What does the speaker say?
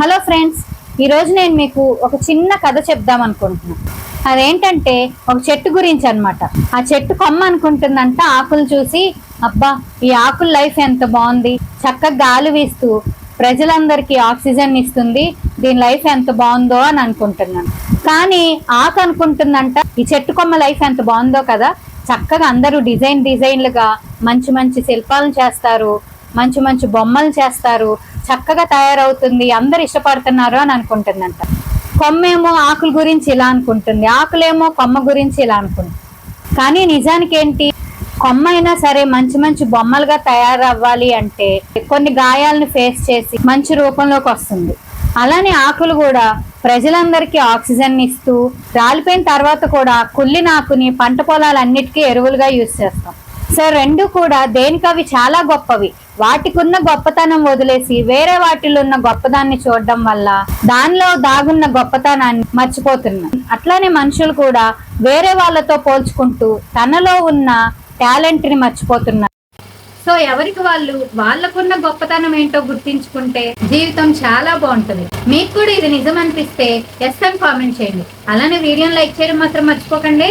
Hello friends, ఈరోజు నేను మీకు ఒక చిన్న కథ చెప్దాం అనుకుంటున్నాను. అదేంటంటే ఒక చెట్టు గురించి అనమాట. ఆ చెట్టు కొమ్మ అనుకుంటుందంట ఆకులు చూసి, అబ్బా ఈ ఆకుల లైఫ్ ఎంత బాగుంది, చక్కగా గాలి వీస్తూ ప్రజలందరికీ ఆక్సిజన్ ఇస్తుంది, దీని లైఫ్ ఎంత బాగుందో అని అనుకుంటున్నాను. కానీ ఆకు అనుకుంటుందంట ఈ చెట్టు కొమ్మ లైఫ్ ఎంత బాగుందో కదా, చక్కగా అందరూ డిజైన్లుగా మంచి మంచి శిల్పాలను చేస్తారు, మంచి మంచి బొమ్మలు చేస్తారు, చక్కగా తయారవుతుంది, అందరు ఇష్టపడుతున్నారు అని అనుకుంటుందంట. కొమ్మేమో ఆకుల గురించి ఇలా అనుకుంటుంది, ఆకులేమో కొమ్మ గురించి ఇలా అనుకుంటుంది. కానీ నిజానికి ఏంటి, కొమ్మ అయినా సరే మంచి మంచి బొమ్మలుగా తయారవ్వాలి అంటే కొన్ని గాయాలను ఫేస్ చేసి మంచి రూపంలోకి వస్తుంది. అలానే ఆకులు కూడా ప్రజలందరికీ ఆక్సిజన్ ఇస్తూ, రాలిపోయిన తర్వాత కూడా కుళ్ళిన ఆకుని పంట పొలాలన్నిటికీ ఎరువులుగా యూజ్ చేస్తాం. సో రెండు కూడా దేనికవి చాలా గొప్పవి. వాటికున్న గొప్పతనం వదిలేసి వేరే వాటిలో ఉన్న గొప్పదాన్ని చూడడం వల్ల దానిలో దాగున్న గొప్పతనాన్ని మర్చిపోతున్నాం. అట్లానే మనుషులు కూడా వేరే వాళ్ళతో పోల్చుకుంటూ తనలో ఉన్న టాలెంట్ ని మర్చిపోతున్నారు. సో ఎవరికి వాళ్ళకున్న గొప్పతనం ఏంటో గుర్తించుకుంటే జీవితం చాలా బాగుంటుంది. మీకు కూడా ఇది నిజం అనిపిస్తే ఎస్ అని కామెంట్ చేయండి. అలానే వీడియోని లైక్ చేయడం మాత్రం మర్చిపోకండి.